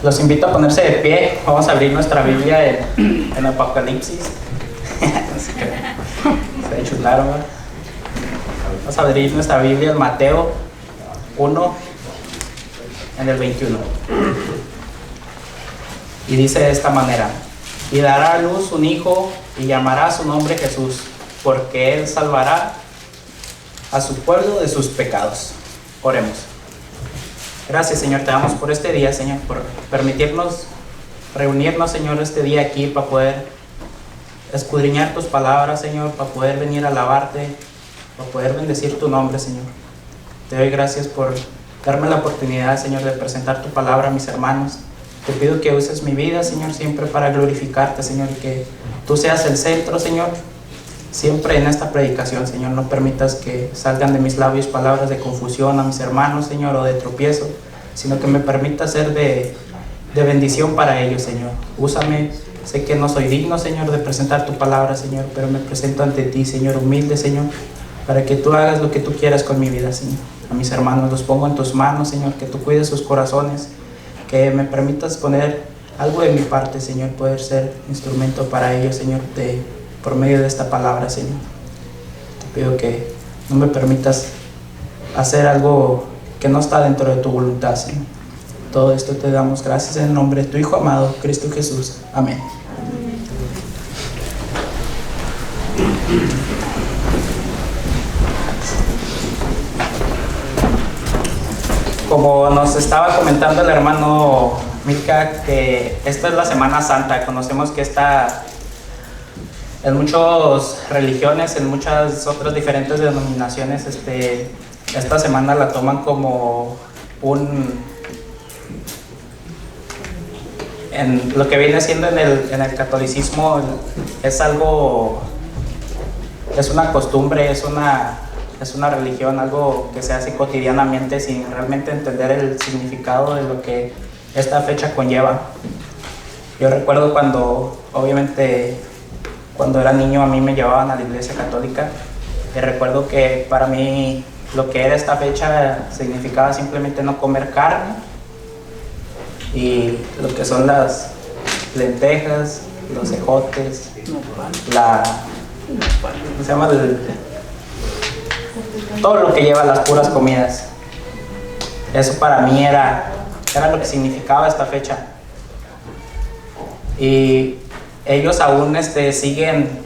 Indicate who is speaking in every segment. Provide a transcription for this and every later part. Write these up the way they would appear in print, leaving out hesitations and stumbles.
Speaker 1: Los invito a ponerse de pie. Vamos a abrir nuestra Biblia en Apocalipsis. Se chularon, ¿verdad? Vamos a abrir nuestra Biblia en Mateo 1, en el 21. Y dice de esta manera: y dará a luz un hijo y llamará su nombre Jesús, porque él salvará a su pueblo de sus pecados. Oremos. Gracias, Señor, te damos por este día, Señor, por permitirnos reunirnos, Señor, este día aquí para poder escudriñar tus palabras, Señor, para poder venir a alabarte, para poder bendecir tu nombre, Señor. Te doy gracias por darme la oportunidad, Señor, de presentar tu palabra a mis hermanos. Te pido que uses mi vida, Señor, siempre para glorificarte, Señor, y que tú seas el centro, Señor, siempre en esta predicación, Señor. No permitas que salgan de mis labios palabras de confusión a mis hermanos, Señor, o de tropiezo, sino que me permitas ser de bendición para ellos, Señor. Úsame. Sé que no soy digno, Señor, de presentar tu palabra, Señor, pero me presento ante ti, Señor, humilde, Señor, para que tú hagas lo que tú quieras con mi vida, Señor. A mis hermanos los pongo en tus manos, Señor, que tú cuides sus corazones, que me permitas poner algo de mi parte, Señor, poder ser instrumento para ellos, Señor, por medio de esta palabra, Señor. Te pido que no me permitas hacer algo que no está dentro de tu voluntad, Señor. Todo esto te damos gracias en el nombre de tu Hijo amado, Cristo Jesús. Amén. Como nos estaba comentando el hermano Milka, que esta es la Semana Santa. Conocemos que esta, en muchas religiones, en muchas otras diferentes denominaciones, esta semana la toman como en lo que viene siendo en el catolicismo, es algo, es una costumbre, es una religión, algo que se hace cotidianamente sin realmente entender el significado de lo que esta fecha conlleva. Yo recuerdo obviamente, cuando era niño a mí me llevaban a la iglesia católica, y recuerdo que para mí lo que era esta fecha significaba simplemente no comer carne, y lo que son las lentejas, los ejotes, ¿cómo se llama? Todo lo que lleva las puras comidas. Eso para mí era lo que significaba esta fecha. Y ellos aún siguen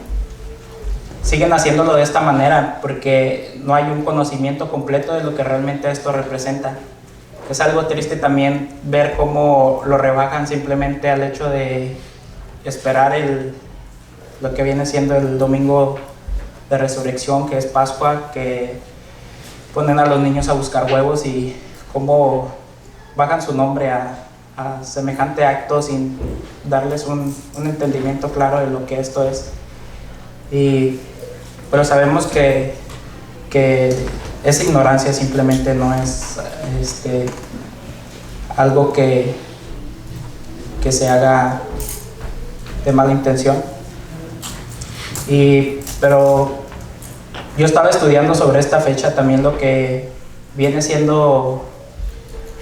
Speaker 1: haciéndolo de esta manera, porque no hay un conocimiento completo de lo que realmente esto representa. Es algo triste también ver cómo lo rebajan simplemente al hecho de esperar lo que viene siendo el domingo de resurrección, que es Pascua, que ponen a los niños a buscar huevos, y cómo bajan su nombre a semejante acto sin darles un entendimiento claro de lo que esto es. Pero sabemos que esa ignorancia simplemente no es algo que se haga de mala intención. Pero yo estaba estudiando sobre esta fecha también, lo que viene siendo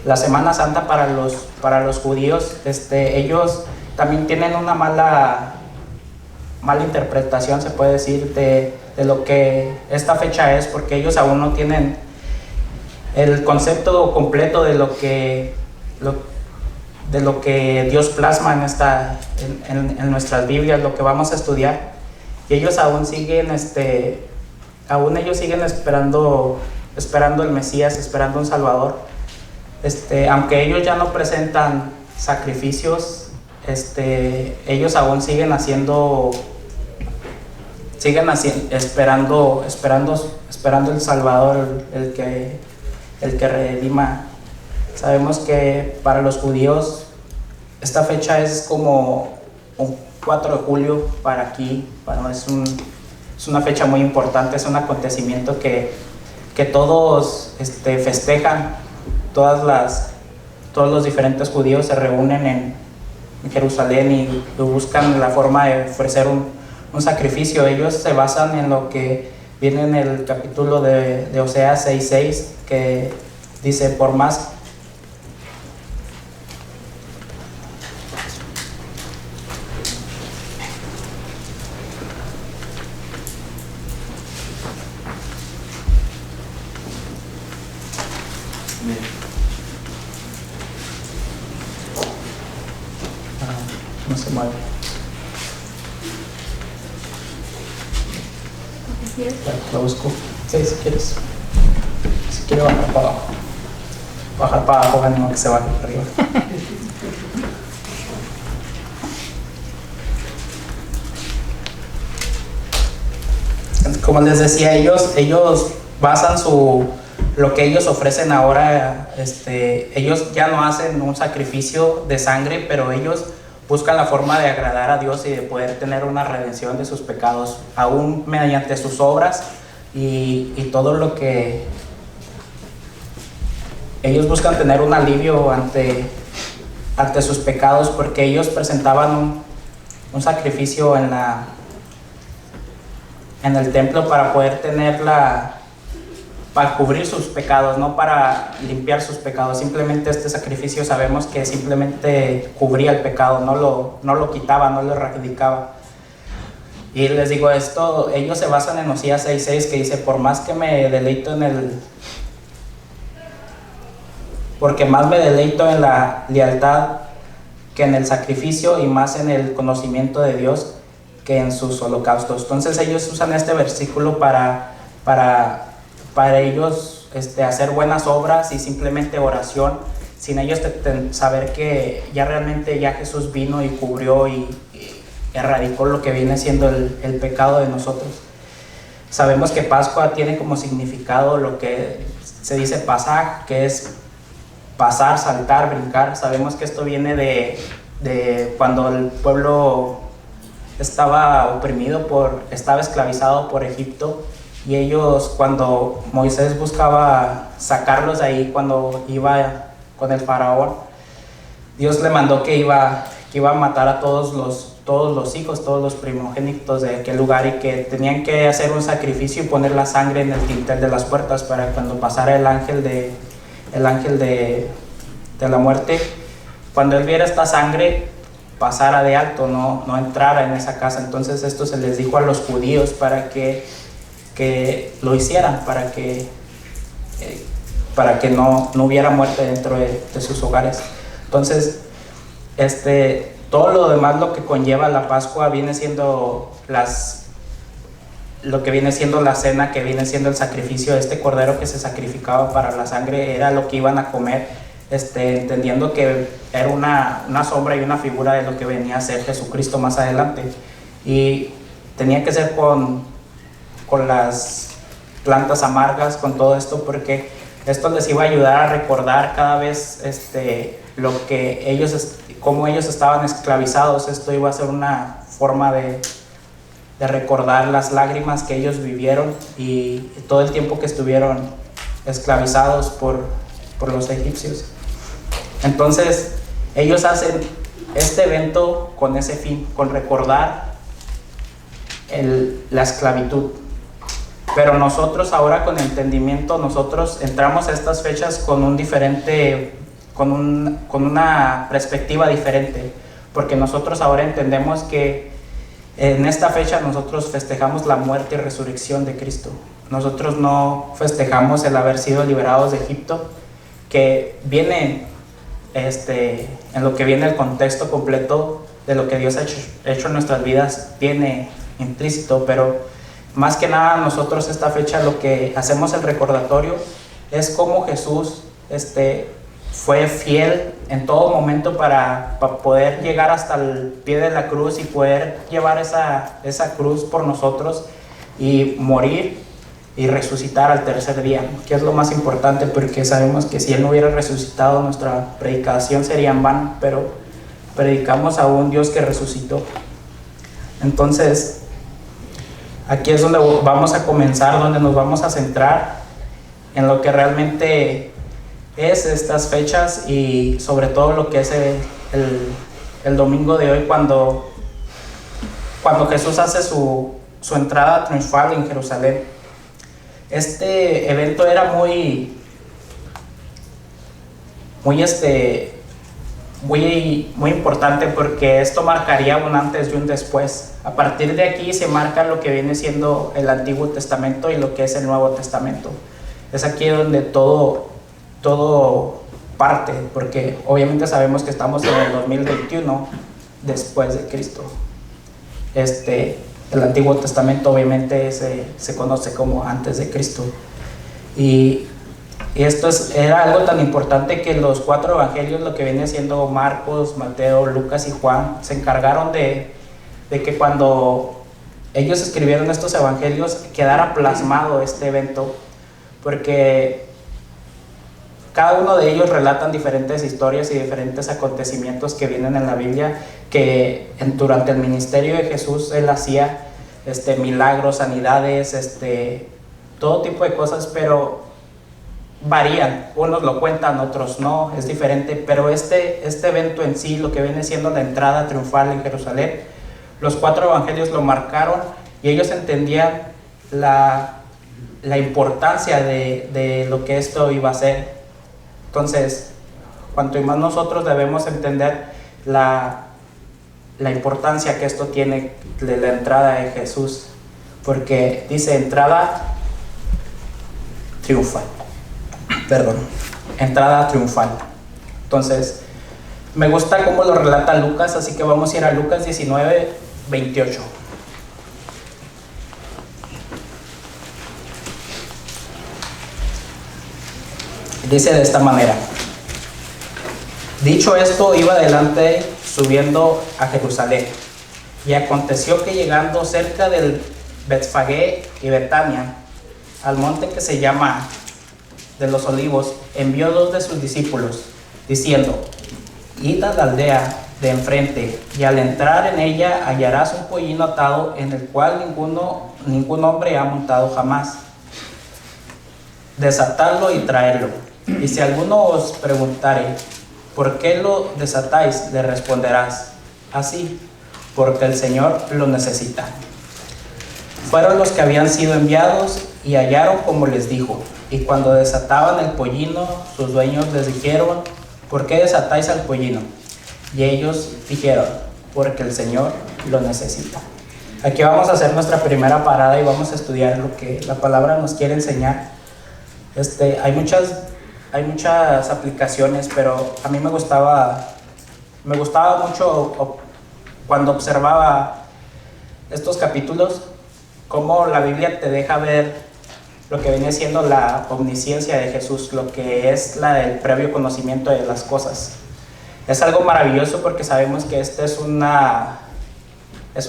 Speaker 1: la Semana Santa para los judíos. Ellos también tienen una mala interpretación, se puede decir, de lo que esta fecha es, porque ellos aún no tienen el concepto completo de lo que Dios plasma en nuestras Biblias, lo que vamos a estudiar. Y ellos aún siguen esperando el Mesías, esperando un Salvador. Aunque ellos ya no presentan sacrificios, ellos aún siguen esperando el Salvador, el que redima. Sabemos que para los judíos esta fecha es como un 4 de julio para aquí. Es una fecha muy importante, es un acontecimiento que todos festejan. Todos los diferentes judíos se reúnen en Jerusalén y buscan la forma de ofrecer un sacrificio. Ellos se basan en lo que viene en el capítulo de Oseas 6:6, que dice: por más No se mueve. Lo busco. Sí, si quieres. Si quiere bajar para abajo. Bajar para abajo, ánimo que se baje para arriba. Como les decía, ellos basan lo que ellos ofrecen ahora, ellos ya no hacen un sacrificio de sangre, pero ellos buscan la forma de agradar a Dios y de poder tener una redención de sus pecados, aún mediante sus obras y todo lo que ellos buscan tener un alivio ante sus pecados, porque ellos presentaban un sacrificio en el templo para poder para cubrir sus pecados, no para limpiar sus pecados. Simplemente este sacrificio sabemos que simplemente cubría el pecado, no lo quitaba, no lo erradicaba. Y les digo esto, ellos se basan en Osías 6:6, que dice: porque más me deleito en la lealtad que en el sacrificio, y más en el conocimiento de Dios que en sus holocaustos. Entonces ellos usan este versículo para ellos hacer buenas obras y simplemente oración, sin ellos saber que ya realmente ya Jesús vino y cubrió y erradicó lo que viene siendo el pecado de nosotros. Sabemos que Pascua tiene como significado lo que se dice pasaj, que es pasar, saltar, brincar. Sabemos que esto viene de cuando el pueblo estaba estaba esclavizado por Egipto, y ellos, cuando Moisés buscaba sacarlos de ahí, cuando iba con el faraón, Dios le mandó que iba a matar a todos los hijos, todos los primogénitos de aquel lugar, y que tenían que hacer un sacrificio y poner la sangre en el dintel de las puertas, para cuando pasara el ángel de la muerte, cuando él viera esta sangre, pasara de alto, no entrara en esa casa. Entonces esto se les dijo a los judíos para que lo hicieran, para que no hubiera muerte dentro de sus hogares. Entonces todo lo demás, lo que conlleva la Pascua, viene siendo lo que viene siendo la cena, que viene siendo el sacrificio de este cordero que se sacrificaba para la sangre, era lo que iban a comer, entendiendo que era una sombra y una figura de lo que venía a ser Jesucristo más adelante. Y tenía que ser con las plantas amargas, con todo esto, porque esto les iba a ayudar a recordar cada vez lo que cómo ellos estaban esclavizados. Esto iba a ser una forma de recordar las lágrimas que ellos vivieron y todo el tiempo que estuvieron esclavizados por los egipcios. Entonces ellos hacen este evento con ese fin, con recordar la esclavitud. Pero nosotros ahora, con entendimiento, nosotros entramos a estas fechas con una perspectiva diferente, porque nosotros ahora entendemos que en esta fecha nosotros festejamos la muerte y resurrección de Cristo. Nosotros no festejamos el haber sido liberados de Egipto, que viene en lo que viene el contexto completo de lo que Dios ha hecho en nuestras vidas, viene implícito. Pero más que nada, nosotros esta fecha lo que hacemos el recordatorio es cómo Jesús fue fiel en todo momento para poder llegar hasta el pie de la cruz y poder llevar esa cruz por nosotros y morir y resucitar al tercer día, que es lo más importante, porque sabemos que si Él no hubiera resucitado, nuestra predicación sería en vano, pero predicamos a un Dios que resucitó. Entonces aquí es donde vamos a comenzar, donde nos vamos a centrar en lo que realmente es estas fechas, y sobre todo lo que es el domingo de hoy, cuando Jesús hace su entrada triunfal en Jerusalén. Este evento era muy importante, porque esto marcaría un antes y un después. A partir de aquí se marca lo que viene siendo el Antiguo Testamento y lo que es el Nuevo Testamento. Es aquí donde todo todo parte, porque obviamente sabemos que estamos en el 2021 después de Cristo. El Antiguo Testamento obviamente se conoce como antes de Cristo. Y esto era algo tan importante que los 4 evangelios, lo que viene siendo Marcos, Mateo, Lucas y Juan, se encargaron de que cuando ellos escribieron estos evangelios quedara plasmado este evento, porque cada uno de ellos relatan diferentes historias y diferentes acontecimientos que vienen en la Biblia, que durante el ministerio de Jesús él hacía milagros, sanidades, todo tipo de cosas, pero varían, unos lo cuentan, otros no, es diferente, pero este evento en sí, lo que viene siendo la entrada triunfal en Jerusalén, los 4 evangelios lo marcaron y ellos entendían la importancia de lo que esto iba a ser. Entonces, cuanto más nosotros debemos entender la importancia que esto tiene de la entrada de Jesús, porque dice entrada triunfal. Entrada triunfal. Entonces, me gusta cómo lo relata Lucas, así que vamos a ir a Lucas 19:28. Dice de esta manera: dicho esto, iba adelante subiendo a Jerusalén, y aconteció que llegando cerca del Betfagé y Betania, al monte que se llama de los Olivos, envió 2 de sus discípulos, diciendo: id a la aldea de enfrente, y al entrar en ella hallarás un pollino atado, en el cual ningún hombre ha montado jamás. Desatadlo y traedlo. Y si alguno os preguntare, ¿por qué lo desatáis?, le responderás: así, porque el Señor lo necesita. Fueron los que habían sido enviados y hallaron como les dijo. Y cuando desataban el pollino, sus dueños les dijeron: ¿por qué desatáis al pollino? Y ellos dijeron: porque el Señor lo necesita. Aquí vamos a hacer nuestra primera parada y vamos a estudiar lo que la palabra nos quiere enseñar. Hay muchas aplicaciones, pero a mí me gustaba mucho cuando observaba estos capítulos, cómo la Biblia te deja ver lo que viene siendo la omnisciencia de Jesús, lo que es el previo conocimiento de las cosas. Es algo maravilloso porque sabemos que es un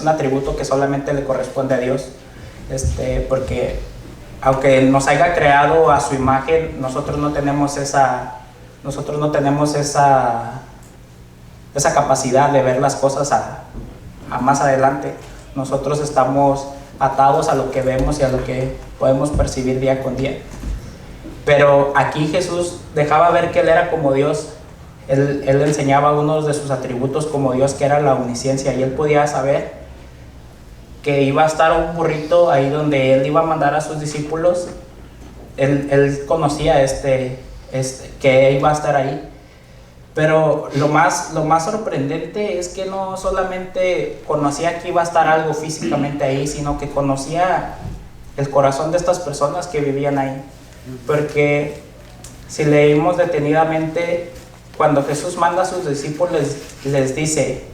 Speaker 1: atributo que solamente le corresponde a Dios, porque aunque nos haya creado a su imagen, nosotros no tenemos esa capacidad de ver las cosas a más adelante. Nosotros estamos atados a lo que vemos y a lo que podemos percibir día con día. Pero aquí Jesús dejaba ver que Él era como Dios. Él enseñaba uno de sus atributos como Dios, que era la omnisciencia, y Él podía saber que iba a estar un burrito ahí donde Él iba a mandar a sus discípulos. Él conocía que iba a estar ahí. Pero lo más sorprendente es que no solamente conocía que iba a estar algo físicamente ahí, sino que conocía el corazón de estas personas que vivían ahí. Porque si leímos detenidamente, cuando Jesús manda a sus discípulos, les dice,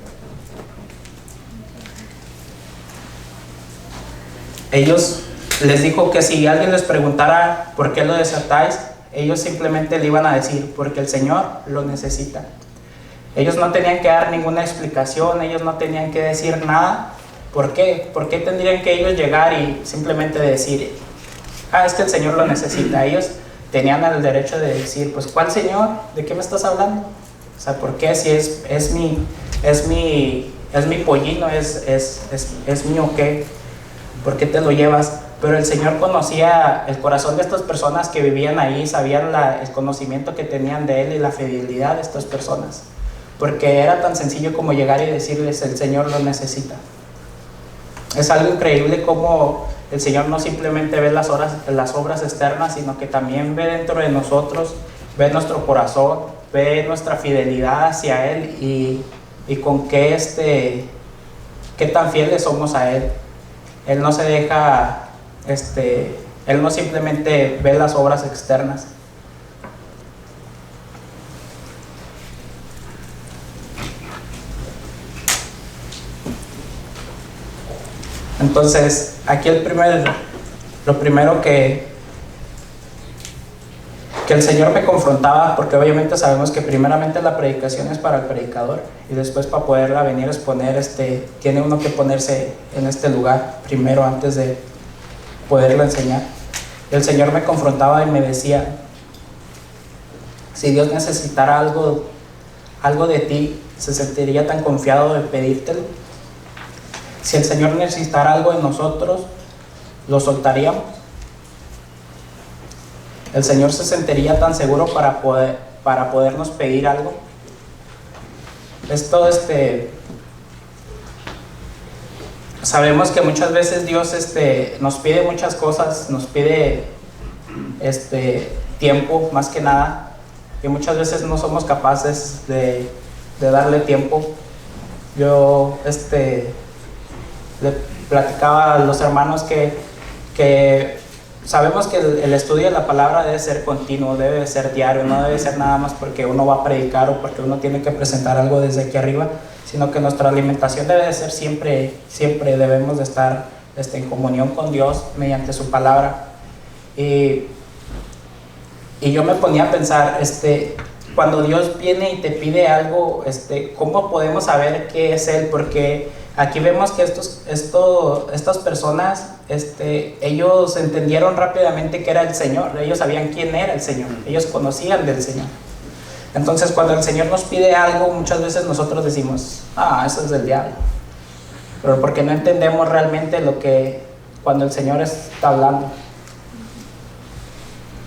Speaker 1: les dijo que si alguien les preguntara por qué lo desatáis, ellos simplemente le iban a decir: porque el Señor lo necesita. Ellos no tenían que dar ninguna explicación, ellos no tenían que decir nada. ¿Por qué? ¿Por qué tendrían que ellos llegar y simplemente decir: es que el Señor lo necesita? Ellos tenían el derecho de decir: pues ¿cuál Señor? ¿De qué me estás hablando? O sea, ¿por qué? Si es mi pollino, es mío, ¿qué? ¿Por qué te lo llevas? Pero el Señor conocía el corazón de estas personas que vivían ahí, sabían el conocimiento que tenían de Él y la fidelidad de estas personas, porque era tan sencillo como llegar y decirles: el Señor lo necesita. Es algo increíble cómo el Señor no simplemente ve las obras externas, sino que también ve dentro de nosotros, ve nuestro corazón, ve nuestra fidelidad hacia Él y con qué tan fieles somos a Él. Él no se deja, Él no simplemente ve las obras externas. Entonces, aquí lo primero que el Señor me confrontaba, porque obviamente sabemos que primeramente la predicación es para el predicador y después para poderla venir a exponer, tiene uno que ponerse en este lugar primero antes de poderla enseñar. El Señor me confrontaba y me decía, si Dios necesitara algo de ti, ¿se sentiría tan confiado de pedírtelo? Si el Señor necesitara algo de nosotros, ¿lo soltaríamos? ¿El Señor se sentiría tan seguro para podernos pedir algo? Esto, sabemos que muchas veces Dios nos pide muchas cosas, nos pide tiempo más que nada, y muchas veces no somos capaces de darle tiempo. Yo le platicaba a los hermanos que sabemos que el estudio de la palabra debe ser continuo, debe ser diario, no debe ser nada más porque uno va a predicar o porque uno tiene que presentar algo desde aquí arriba, sino que nuestra alimentación debe de ser siempre debemos de estar en comunión con Dios mediante su palabra. Y yo me ponía a pensar, cuando Dios viene y te pide algo, ¿cómo podemos saber qué es Él? Porque aquí vemos que estas personas, ellos entendieron rápidamente que era el Señor, ellos sabían quién era el Señor, ellos conocían del Señor. Entonces, cuando el Señor nos pide algo, muchas veces nosotros decimos, eso es del diablo, pero porque no entendemos realmente cuando el Señor está hablando.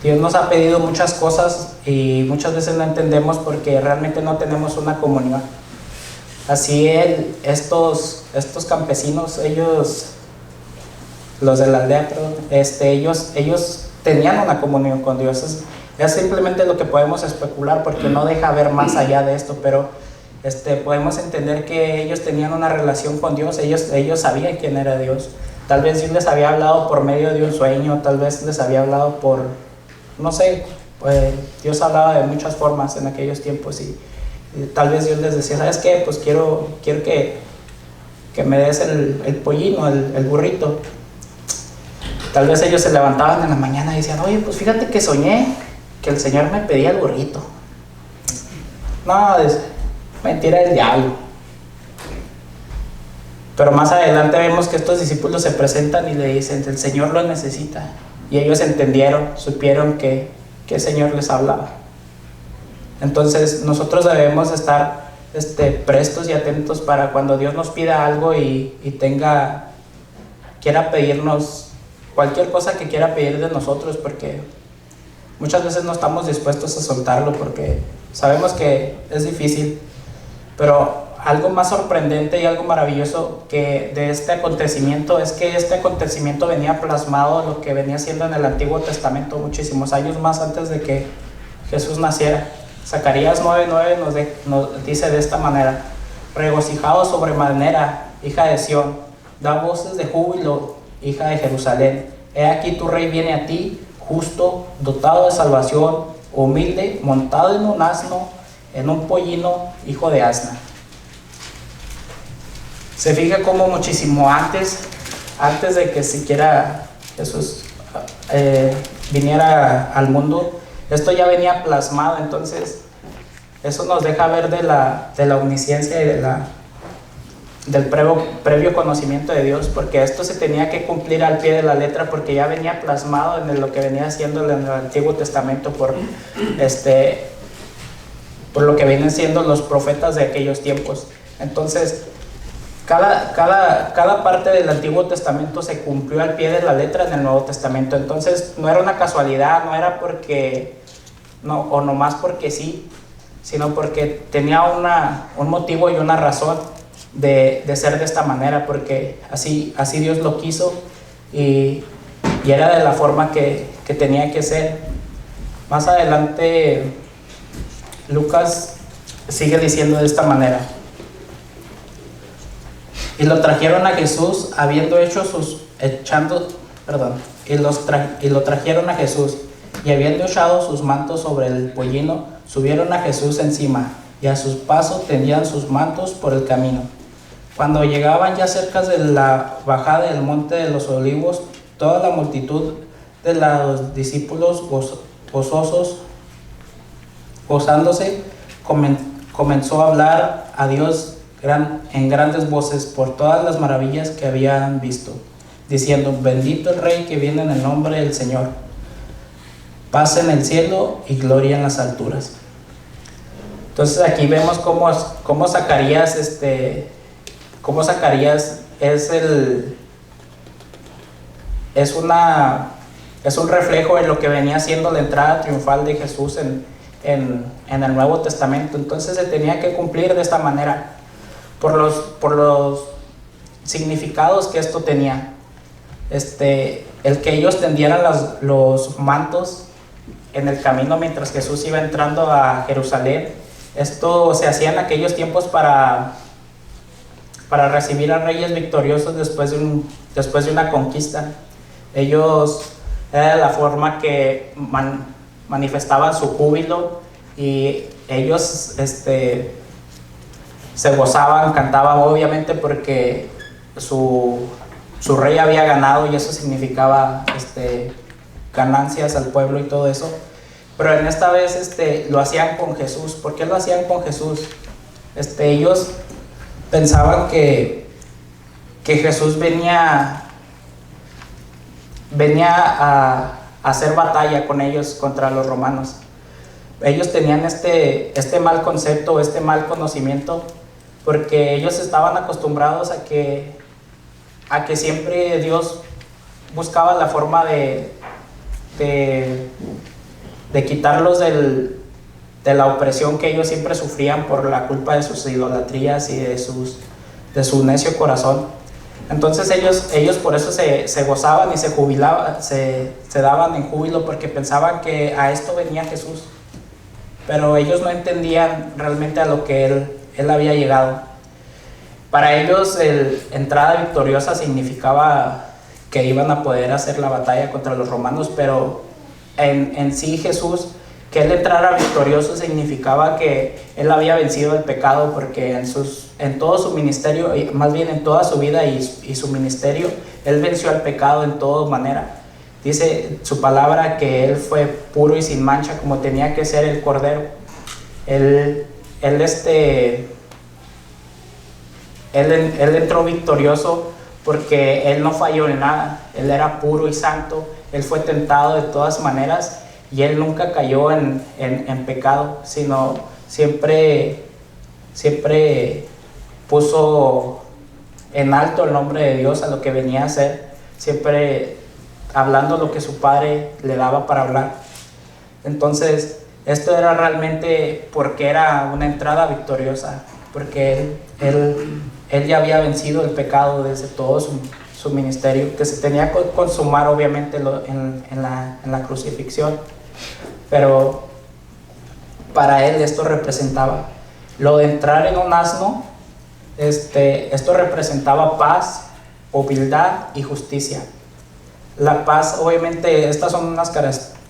Speaker 1: Dios nos ha pedido muchas cosas y muchas veces no entendemos porque realmente no tenemos una comunión. Así estos campesinos, los de la aldea, perdón, ellos tenían una comunión con Dios. Es simplemente lo que podemos especular porque no deja ver más allá de esto, pero podemos entender que ellos tenían una relación con Dios, ellos sabían quién era Dios. Tal vez Dios les había hablado por medio de un sueño, tal vez les había hablado no sé, Dios hablaba de muchas formas en aquellos tiempos y tal vez Dios les decía, ¿sabes qué? Pues quiero que me des el pollino, el burrito. Tal vez ellos se levantaban en la mañana y decían, oye, pues fíjate que soñé que el Señor me pedía el burrito. No, es mentira del diablo. Pero más adelante vemos que estos discípulos se presentan y le dicen, el Señor lo necesita. Y ellos entendieron, supieron que el Señor les hablaba. Entonces nosotros debemos estar prestos y atentos para cuando Dios nos pida algo y quiera pedirnos cualquier cosa que quiera pedir de nosotros, porque muchas veces no estamos dispuestos a soltarlo porque sabemos que es difícil. Pero algo más sorprendente y algo maravilloso que de este acontecimiento es que este acontecimiento venía plasmado en lo que venía siendo en el Antiguo Testamento muchísimos años más antes de que Jesús naciera. Zacarías 9:9 nos dice de esta manera: regocijaos sobremanera, hija de Sión, da voces de júbilo, hija de Jerusalén. He aquí tu rey viene a ti, justo, dotado de salvación, humilde, montado en un asno, en un pollino, hijo de asna. Se fija cómo muchísimo antes de que siquiera Jesús viniera al mundo, esto ya venía plasmado. Entonces eso nos deja ver de la omnisciencia y del previo conocimiento de Dios, porque esto se tenía que cumplir al pie de la letra, porque ya venía plasmado en lo que venía haciendo en el Antiguo Testamento por lo que vienen siendo los profetas de aquellos tiempos. Entonces cada parte del Antiguo Testamento se cumplió al pie de la letra en el Nuevo Testamento. Entonces no era una casualidad, no era o nomás porque sí, sino porque tenía un motivo y una razón de ser de esta manera, porque así Dios lo quiso y era de la forma que tenía que ser. Más adelante Lucas sigue diciendo de esta manera: y lo trajeron a Jesús, y lo trajeron a Jesús, y habiendo echado sus mantos sobre el pollino, subieron a Jesús encima, y a sus pasos tendían sus mantos por el camino. Cuando llegaban ya cerca de la bajada del monte de los olivos, toda la multitud de los discípulos gozándose, comenzó a hablar a Dios en grandes voces por todas las maravillas que habían visto, diciendo: bendito el Rey que viene en el nombre del Señor, paz en el cielo y gloria en las alturas. Entonces aquí vemos cómo Zacarías es un reflejo de lo que venía siendo la entrada triunfal de Jesús en el Nuevo Testamento. Entonces se tenía que cumplir de esta manera por los significados que esto tenía. El que ellos tendieran los mantos en el camino mientras Jesús iba entrando a Jerusalén, esto se hacía en aquellos tiempos para recibir a reyes victoriosos después de una conquista. Ellos, era la forma que manifestaban su júbilo, y ellos se gozaban, cantaban, obviamente porque su rey había ganado, y eso significaba ganancias al pueblo y todo eso. Pero en esta vez lo hacían con Jesús. ¿Por qué lo hacían con Jesús? Ellos pensaban que Jesús venía a hacer batalla con ellos contra los romanos. Ellos tenían este mal concepto, este mal conocimiento, porque ellos estaban acostumbrados a que siempre Dios buscaba la forma de quitarlos de la opresión que ellos siempre sufrían por la culpa de sus idolatrías y de su necio corazón. Entonces ellos por eso se gozaban y se jubilaban, se daban en júbilo, porque pensaban que a esto venía Jesús. Pero ellos no entendían realmente a lo que Él había llegado. Para ellos entrada victoriosa significaba que iban a poder hacer la batalla contra los romanos, pero en sí Jesús, que Él entrara victorioso, significaba que Él había vencido el pecado, porque en todo su ministerio, más bien en toda su vida y su ministerio, Él venció al pecado en toda manera. Dice su palabra que Él fue puro y sin mancha, como tenía que ser el Cordero. Él entró victorioso porque Él no falló en nada. Él era puro y santo. Él fue tentado de todas maneras y Él nunca cayó en pecado, sino siempre puso en alto el nombre de Dios, a lo que venía a ser, siempre hablando lo que su Padre le daba para hablar. Entonces esto era realmente porque era una entrada victoriosa, porque Él ya había vencido el pecado desde todo su ministerio, que se tenía que consumar obviamente en la crucifixión. Pero para Él esto representaba lo de entrar en un asno. Esto representaba paz, humildad y justicia. La paz, obviamente, estas son unas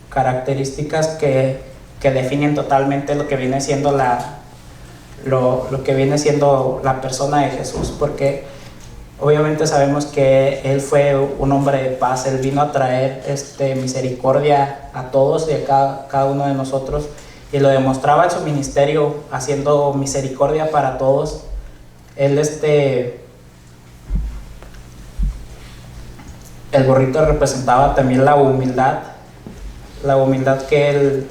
Speaker 1: características que definen totalmente lo que viene siendo lo que viene siendo la persona de Jesús, porque obviamente sabemos que Él fue un hombre de paz. Él vino a traer misericordia a todos y a cada uno de nosotros, y lo demostraba en su ministerio haciendo misericordia para todos. Él el burrito representaba también la humildad que él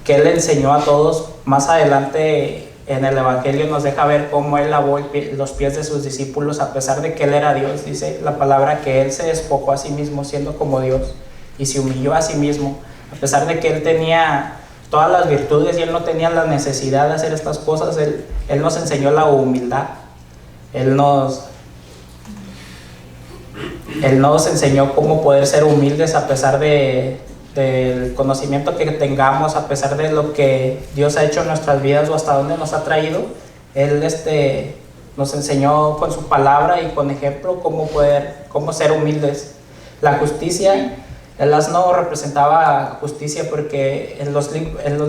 Speaker 1: enseñó a todos. Más adelante en el Evangelio nos deja ver cómo Él lavó los pies de sus discípulos, a pesar de que Él era Dios. Dice la palabra que Él se despojó a sí mismo siendo como Dios, y se humilló a sí mismo, a pesar de que Él tenía todas las virtudes y Él no tenía la necesidad de hacer estas cosas. Él nos enseñó la humildad. Él nos enseñó cómo poder ser humildes a pesar del conocimiento que tengamos, a pesar de lo que Dios ha hecho en nuestras vidas o hasta dónde nos ha traído. Él nos enseñó con su palabra y con ejemplo cómo ser humildes. La justicia, el asno representaba justicia, porque en los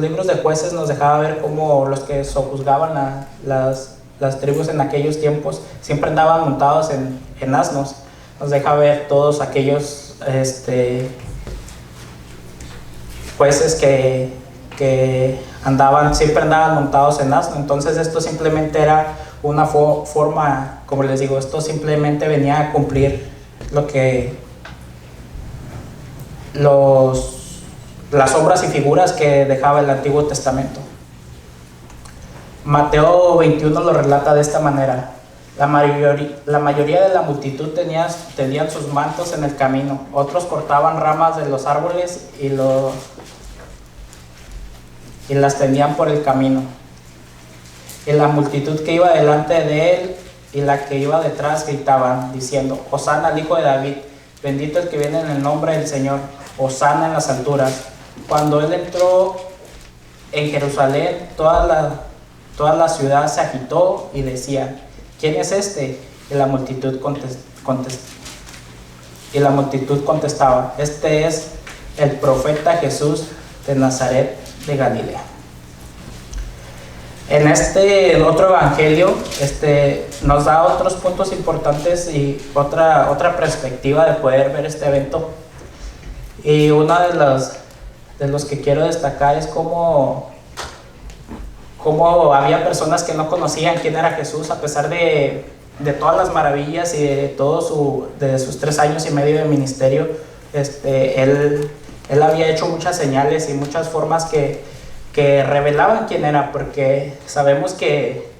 Speaker 1: libros de Jueces nos dejaba ver cómo los que sojuzgaban las tribus en aquellos tiempos siempre andaban montados en asnos. Nos deja ver todos aquellos jueces que siempre andaban montados en asno. Entonces esto simplemente era una forma, como les digo, esto simplemente venía a cumplir lo que las obras y figuras que dejaba el Antiguo Testamento. Mateo 21 lo relata de esta manera: la mayoría de la multitud tenían sus mantos en el camino, otros cortaban ramas de los árboles y las tendían por el camino. Y la multitud que iba delante de él y la que iba detrás gritaban, diciendo: Hosana al Hijo de David, bendito el que viene en el nombre del Señor, Hosana en las alturas. Cuando él entró en Jerusalén, toda la ciudad se agitó y decía: ¿quién es este? Y la multitud contestaba: este es el profeta Jesús de Nazaret de Galilea. En este otro evangelio nos da otros puntos importantes y otra perspectiva de poder ver este evento. Y uno de los que quiero destacar es cómo había personas que no conocían quién era Jesús, a pesar de todas las maravillas y de sus 3 años y medio de ministerio. Él había hecho muchas señales y muchas formas que revelaban quién era, porque sabemos que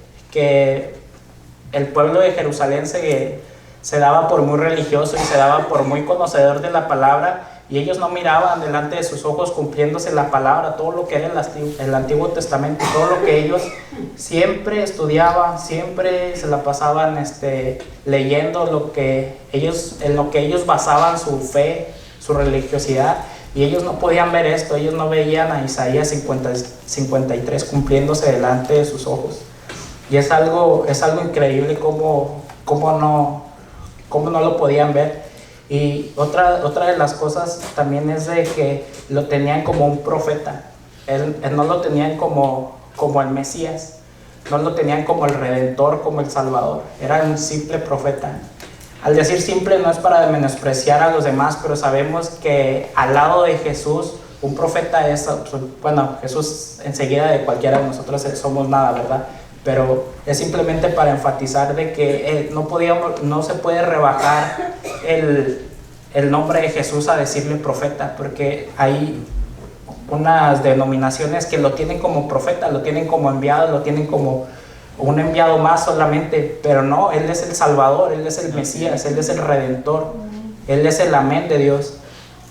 Speaker 1: el pueblo de Jerusalén se daba por muy religioso y se daba por muy conocedor de la palabra, y ellos no miraban delante de sus ojos cumpliéndose la palabra, todo lo que era el Antiguo Testamento, todo lo que ellos siempre estudiaban, siempre se la pasaban leyendo en lo que ellos basaban su fe, su religiosidad. Y ellos no podían ver esto, ellos no veían a Isaías 53 cumpliéndose delante de sus ojos. Y es algo increíble cómo no lo podían ver. Y otra de las cosas también es de que lo tenían como un profeta. Él no lo tenían como el Mesías, no lo tenían como el Redentor, como el Salvador. Era un simple profeta. Al decir simple no es para menospreciar a los demás, pero sabemos que al lado de Jesús, un profeta es, bueno, Jesús enseguida de cualquiera de nosotros somos nada, ¿verdad? Pero es simplemente para enfatizar de que no se puede rebajar el nombre de Jesús a decirle profeta, porque hay unas denominaciones que lo tienen como profeta, lo tienen como enviado, lo tienen como un enviado más solamente, pero no, Él es el Salvador, Él es el Mesías, Él es el Redentor, Él es el Amén de Dios.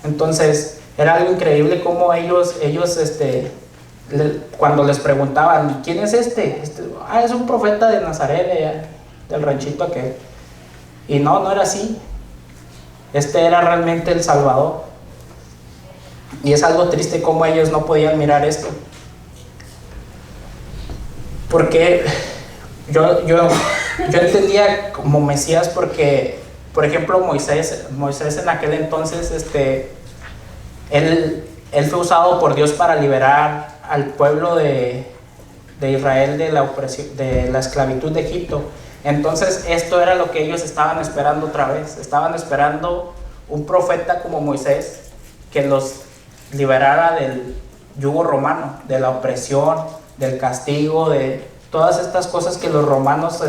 Speaker 1: Entonces era algo increíble como ellos cuando les preguntaban: ¿quién es este? Es un profeta de Nazaret, del ranchito aquel. Y no era así. Era realmente el Salvador. Y es algo triste como ellos no podían mirar esto, porque yo entendía como Mesías, porque, por ejemplo, Moisés en aquel entonces, él fue usado por Dios para liberar al pueblo de Israel de la esclavitud de Egipto. Entonces esto era lo que ellos estaban esperando otra vez. Estaban esperando un profeta como Moisés que los liberara del yugo romano, de la opresión, del castigo, de todas estas cosas que los romanos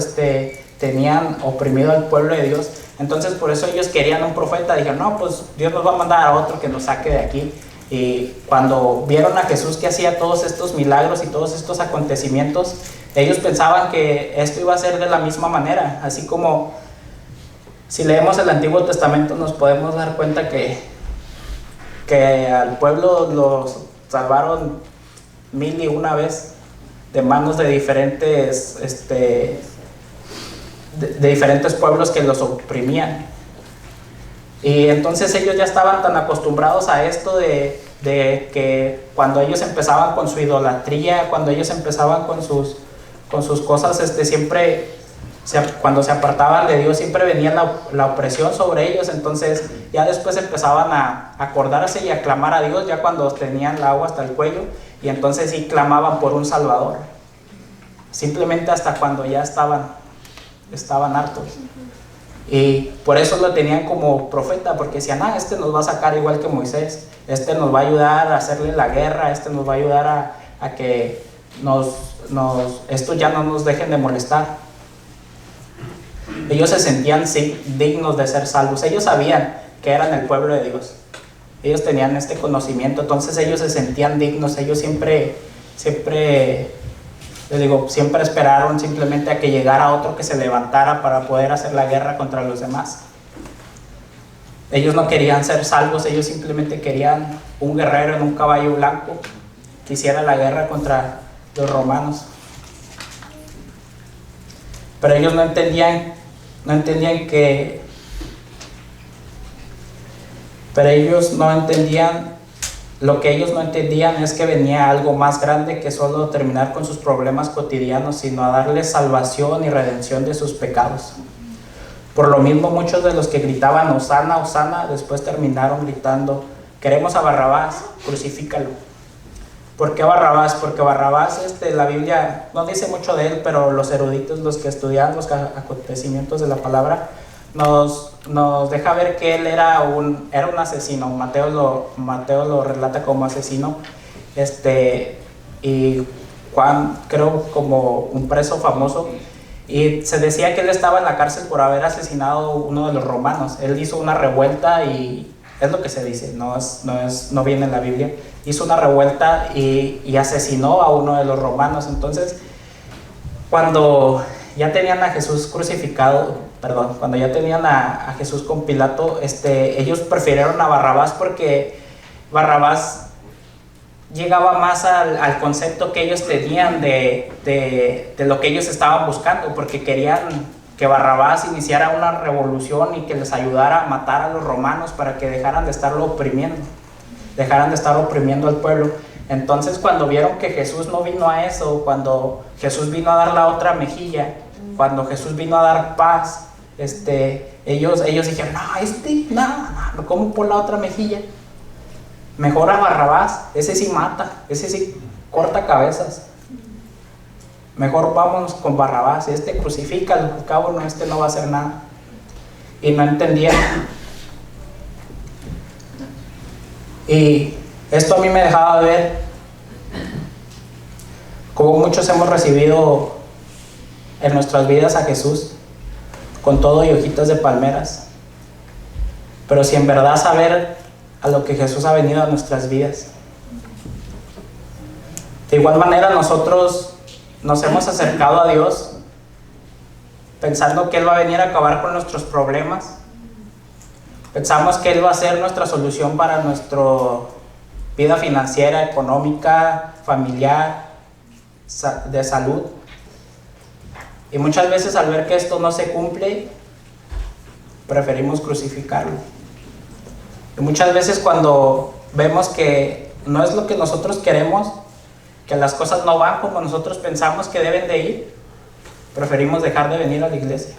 Speaker 1: tenían oprimido al pueblo de Dios. Entonces por eso ellos querían un profeta. Dijeron: no, pues Dios nos va a mandar a otro que nos saque de aquí. Y cuando vieron a Jesús que hacía todos estos milagros y todos estos acontecimientos, ellos pensaban que esto iba a ser de la misma manera. Así como si leemos el Antiguo Testamento nos podemos dar cuenta que al pueblo los salvaron 1001 vez de manos de diferentes diferentes pueblos que los oprimían. Y entonces ellos ya estaban tan acostumbrados a esto de que cuando ellos empezaban con su idolatría, cuando ellos empezaban con sus cosas, cuando se apartaban de Dios, siempre venía la opresión sobre ellos. Entonces ya después empezaban a acordarse y a clamar a Dios ya cuando tenían el agua hasta el cuello, y entonces sí clamaban por un Salvador. simplemente hasta cuando ya estaban hartos. Y por eso lo tenían como profeta, porque decían, este nos va a sacar igual que Moisés, este nos va a ayudar a hacerle la guerra, este nos va a ayudar a que estos ya no nos dejen de molestar. Ellos se sentían dignos de ser salvos, ellos sabían que eran el pueblo de Dios, ellos tenían este conocimiento, entonces ellos se sentían dignos, ellos siempre esperaron simplemente a que llegara otro que se levantara para poder hacer la guerra contra los demás. Ellos no querían ser salvos, ellos simplemente querían un guerrero en un caballo blanco que hiciera la guerra contra los romanos. Pero ellos no entendían lo que ellos no entendían es que venía algo más grande que solo terminar con sus problemas cotidianos, sino a darles salvación y redención de sus pecados. Por lo mismo, muchos de los que gritaban Hosana, Hosana, después terminaron gritando, queremos a Barrabás, crucifícalo. ¿Por qué Barrabás? Porque Barrabás, la Biblia no dice mucho de él, pero los eruditos, los que estudian los acontecimientos de la palabra, nos deja ver que él era un asesino. Mateo lo relata como asesino, y Juan creo como un preso famoso, y se decía que él estaba en la cárcel por haber asesinado a uno de los romanos. Él hizo una revuelta, y es lo que se dice, no viene en la Biblia. Hizo una revuelta y asesinó a uno de los romanos. Entonces, cuando ya tenían a Jesús crucificado, cuando ya tenían a Jesús con Pilato, ellos prefirieron a Barrabás porque Barrabás llegaba más al concepto que ellos tenían de lo que ellos estaban buscando, porque querían que Barrabás iniciara una revolución y que les ayudara a matar a los romanos para que dejaran de estar oprimiendo al pueblo. Entonces, cuando vieron que Jesús no vino a eso, cuando Jesús vino a dar la otra mejilla, cuando Jesús vino a dar paz, ellos dijeron, no, ¿cómo por la otra mejilla? Mejor a Barrabás, ese sí mata, ese sí corta cabezas. Mejor vámonos con Barrabás, crucifícalo, al cabo no va a hacer nada. Y no entendían. Y esto a mí me dejaba ver cómo muchos hemos recibido en nuestras vidas a Jesús con todo y hojitas de palmeras, pero si en verdad saber a lo que Jesús ha venido a nuestras vidas. De igual manera, nosotros nos hemos acercado a Dios pensando que Él va a venir a acabar con nuestros problemas. Pensamos que Él va a ser nuestra solución para nuestra vida financiera, económica, familiar, de salud. Y muchas veces, al ver que esto no se cumple, preferimos crucificarlo. Y muchas veces, cuando vemos que no es lo que nosotros queremos, que las cosas no van como nosotros pensamos que deben de ir, preferimos dejar de venir a la iglesia.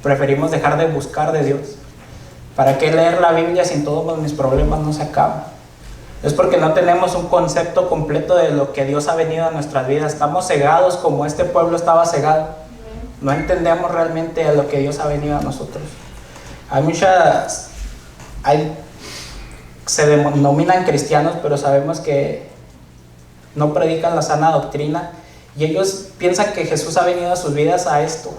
Speaker 1: Preferimos dejar de buscar de Dios. ¿Para qué leer la Biblia si todos mis problemas no se acaban? Es porque no tenemos un concepto completo de lo que Dios ha venido a nuestras vidas. Estamos cegados como este pueblo estaba cegado. No entendemos realmente a lo que Dios ha venido a nosotros. Se denominan cristianos, pero sabemos que no predican la sana doctrina, y ellos piensan que Jesús ha venido a sus vidas a esto,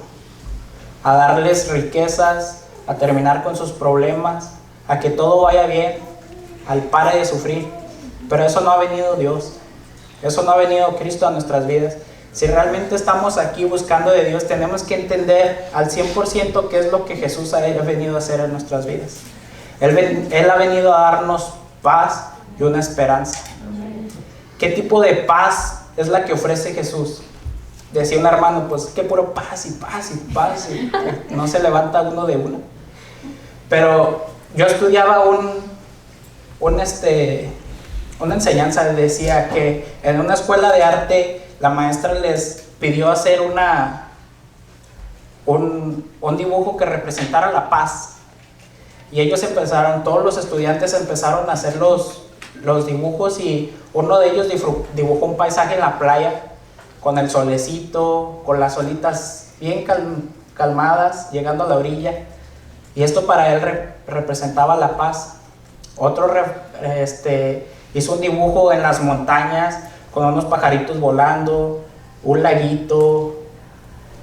Speaker 1: a darles riquezas, a terminar con sus problemas, a que todo vaya bien, al pare de sufrir. Pero eso no ha venido Dios, eso no ha venido Cristo a nuestras vidas. Si realmente estamos aquí buscando de Dios, tenemos que entender al 100% qué es lo que Jesús ha venido a hacer en nuestras vidas. Él ha venido a darnos paz y una esperanza. ¿Qué tipo de paz es la que ofrece Jesús? Decía un hermano, pues que puro paz y paz y paz, y no se levanta uno de una. Pero yo estudiaba una enseñanza, decía que en una escuela de arte la maestra les pidió hacer un dibujo que representara la paz, y ellos todos los estudiantes empezaron a hacer los dibujos, y uno de ellos dibujó un paisaje en la playa con el solecito, con las olitas bien calmadas, llegando a la orilla. Y esto para él representaba la paz. Otro hizo un dibujo en las montañas con unos pajaritos volando, un laguito,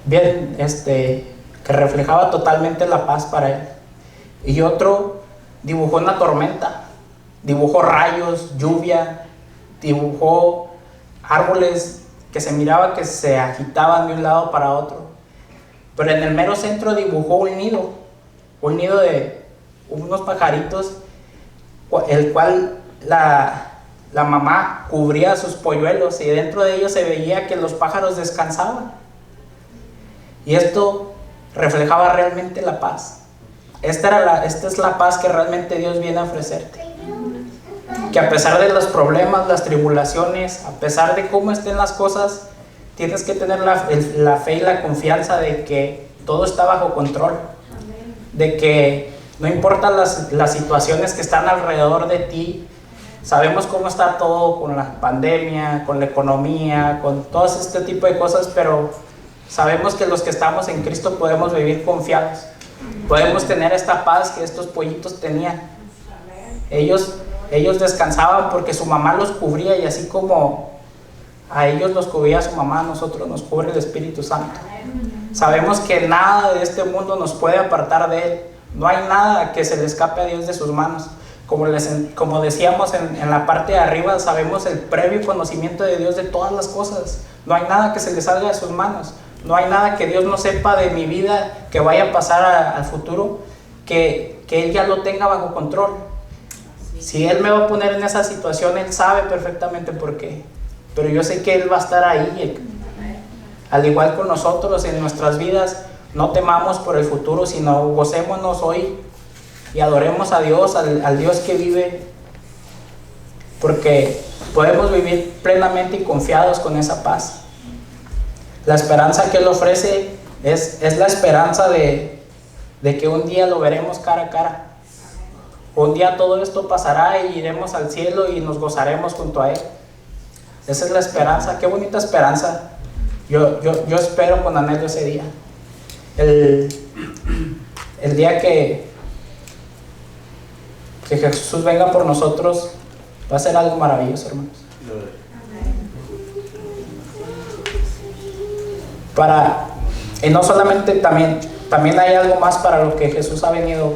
Speaker 1: bien, que reflejaba totalmente la paz para él. Y otro dibujó una tormenta, dibujó rayos, lluvia, dibujó árboles que se miraba que se agitaban de un lado para otro. Pero en el mero centro dibujó un nido de unos pajaritos, el cual la mamá cubría sus polluelos, y dentro de ellos se veía que los pájaros descansaban. Y esto reflejaba realmente la paz. Esta es la paz que realmente Dios viene a ofrecerte. Que a pesar de los problemas, las tribulaciones, a pesar de cómo estén las cosas, tienes que tener la fe y la confianza de que todo está bajo control. De que no importa las situaciones que están alrededor de ti. Sabemos cómo está todo con la pandemia, con la economía, con todo este tipo de cosas, pero sabemos que los que estamos en Cristo podemos vivir confiados. Podemos tener esta paz que estos pollitos tenían. Ellos descansaban porque su mamá los cubría, y así como a ellos los cubría su mamá, a nosotros nos cubre el Espíritu Santo. Sabemos que nada de este mundo nos puede apartar de Él. No hay nada que se le escape a Dios de sus manos. Como decíamos en la parte de arriba, sabemos el previo conocimiento de Dios de todas las cosas. No hay nada que se le salga de sus manos. No hay nada que Dios no sepa de mi vida que vaya a pasar al futuro, que Él ya lo tenga bajo control. Si Él me va a poner en esa situación, Él sabe perfectamente por qué. Pero yo sé que Él va a estar ahí. Al igual con nosotros en nuestras vidas, no temamos por el futuro, sino gocémonos hoy y adoremos a Dios, al Dios que vive, porque podemos vivir plenamente y confiados con esa paz. La esperanza que Él ofrece es la esperanza de que un día lo veremos cara a cara. Un día todo esto pasará y iremos al cielo y nos gozaremos junto a Él. Esa es la esperanza. Qué bonita esperanza. Yo espero con anhelo ese día. El día que Jesús venga por nosotros va a ser algo maravilloso, hermanos. Y no solamente, también hay algo más para lo que Jesús ha venido.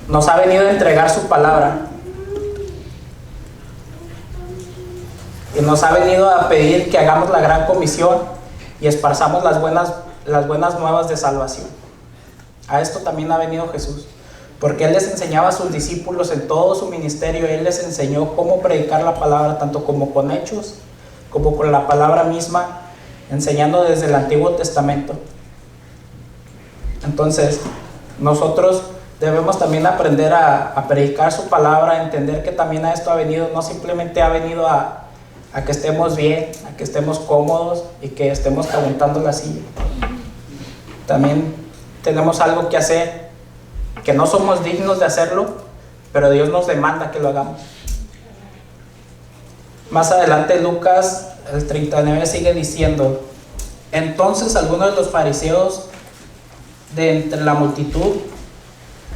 Speaker 1: Nos ha venido a entregar su palabra. Y nos ha venido a pedir que hagamos la gran comisión y esparzamos las buenas nuevas de salvación. A esto también ha venido Jesús, porque Él les enseñaba a sus discípulos en todo su ministerio. Él les enseñó cómo predicar la palabra, tanto como con hechos, como con la palabra misma, enseñando desde el Antiguo Testamento. Entonces, nosotros debemos también aprender a predicar su palabra, a entender que también a esto ha venido. No simplemente ha venido a que estemos bien, a que estemos cómodos y que estemos aguantando la silla. También tenemos algo que hacer, que no somos dignos de hacerlo, pero Dios nos demanda que lo hagamos. Más adelante Lucas, el 39, sigue diciendo: entonces algunos de los fariseos de entre la multitud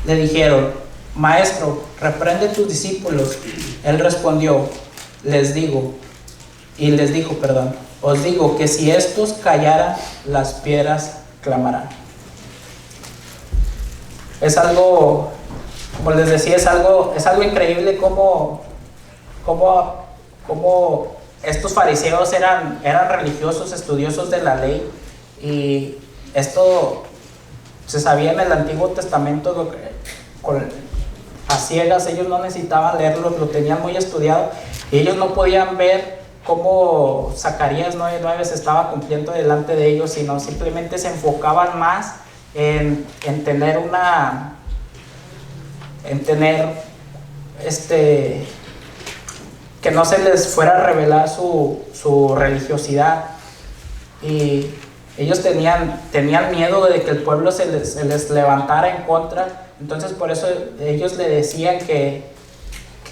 Speaker 1: le dijeron: Maestro, reprende a tus discípulos. Él respondió, os digo que si estos callaran, las piedras clamarán. Es algo, como les decía, es algo increíble cómo estos fariseos eran religiosos, estudiosos de la ley, y esto se sabía en el Antiguo Testamento a ciegas. Ellos no necesitaban leerlo, lo tenían muy estudiado, y ellos no podían ver cómo Zacarías 9:9 se estaba cumpliendo delante de ellos, sino simplemente se enfocaban más en tener que no se les fuera a revelar su religiosidad. Y ellos tenían miedo de que el pueblo se les levantara en contra. Entonces por eso ellos le decían que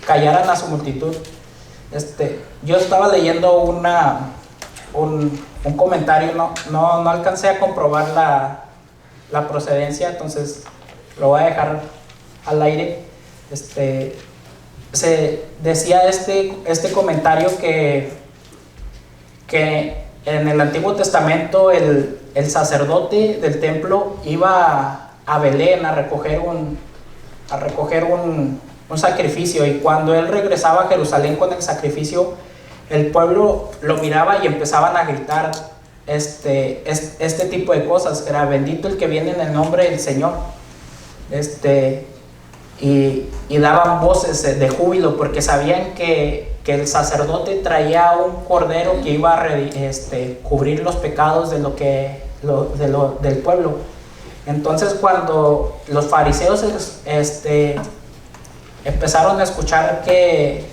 Speaker 1: callaran a su multitud. Yo estaba leyendo un comentario, no alcancé a comprobar la procedencia, entonces lo voy a dejar al aire. Se decía este comentario que en el Antiguo Testamento el sacerdote del templo iba a Belén a recoger un sacrificio, y cuando él regresaba a Jerusalén con el sacrificio, el pueblo lo miraba y empezaban a gritar este tipo de cosas, que era: bendito el que viene en el nombre del Señor. Y daban voces de júbilo porque sabían que el sacerdote traía un cordero que iba a cubrir los pecados del pueblo. Entonces, cuando los fariseos empezaron a escuchar que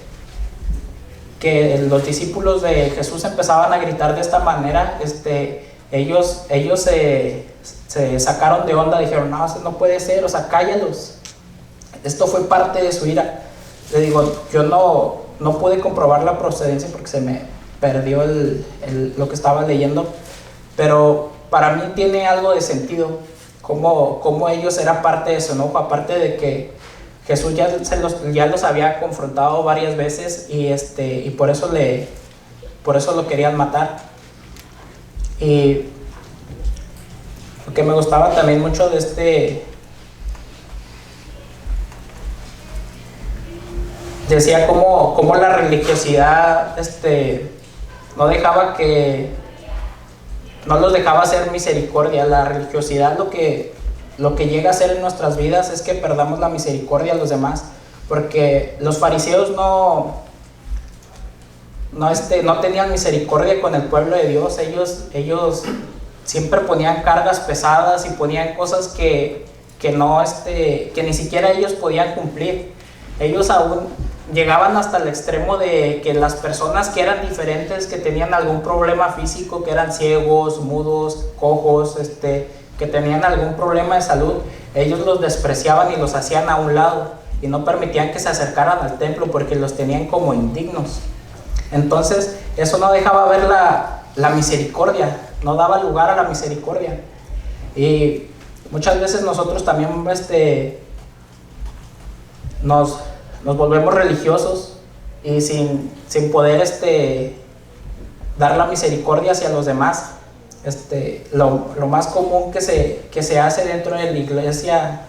Speaker 1: los discípulos de Jesús empezaban a gritar de esta manera, ellos se sacaron de onda, dijeron: no, eso no puede ser, o sea, cállalos. Esto fue parte de su ira. Le digo, yo no pude comprobar la procedencia porque se me perdió lo que estaba leyendo, pero para mí tiene algo de sentido, como ellos eran parte de su enojo, aparte de que Jesús ya los había confrontado varias veces, y por eso lo querían matar. Y lo que me gustaba también mucho de decía cómo la religiosidad no los dejaba hacer misericordia. La religiosidad lo que llega a hacer en nuestras vidas es que perdamos la misericordia a los demás, porque los fariseos no tenían misericordia con el pueblo de Dios. Ellos siempre ponían cargas pesadas y ponían cosas que ni siquiera ellos podían cumplir. Ellos aún llegaban hasta el extremo de que las personas que eran diferentes, que tenían algún problema físico, que eran ciegos, mudos, cojos, que tenían algún problema de salud, ellos los despreciaban y los hacían a un lado y no permitían que se acercaran al templo porque los tenían como indignos. Entonces eso no dejaba ver la misericordia, no daba lugar a la misericordia. Y muchas veces nosotros también nos volvemos religiosos y sin poder dar la misericordia hacia los demás. Lo más común que se hace dentro de la iglesia,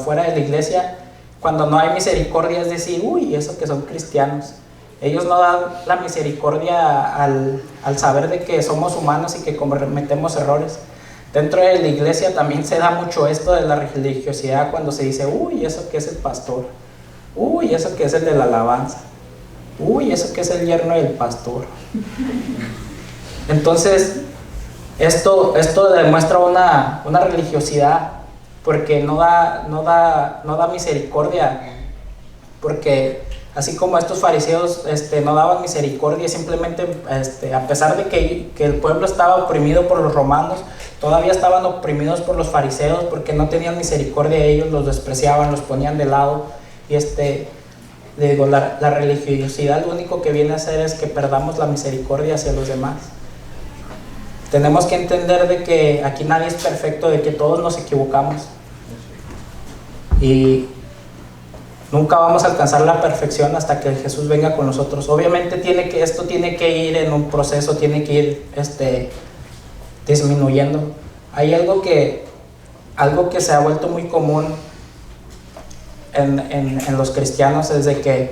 Speaker 1: fuera de la iglesia, cuando no hay misericordia, es decir: uy, eso que son cristianos. Ellos no dan la misericordia al saber de que somos humanos y que cometemos errores. Dentro de la iglesia también se da mucho esto de la religiosidad, cuando se dice: uy, eso que es el pastor, uy, eso que es el de la alabanza, uy, eso que es el yerno del pastor. Entonces esto demuestra una religiosidad, porque no da misericordia, porque así como estos fariseos no daban misericordia, simplemente a pesar de que el pueblo estaba oprimido por los romanos, todavía estaban oprimidos por los fariseos, porque no tenían misericordia de ellos, los despreciaban, los ponían de lado. Y la religiosidad lo único que viene a hacer es que perdamos la misericordia hacia los demás. Tenemos que entender de que aquí nadie es perfecto, de que todos nos equivocamos y nunca vamos a alcanzar la perfección hasta que Jesús venga con nosotros. Obviamente esto tiene que ir en un proceso, tiene que ir disminuyendo. Hay algo que se ha vuelto muy común en los cristianos, es de que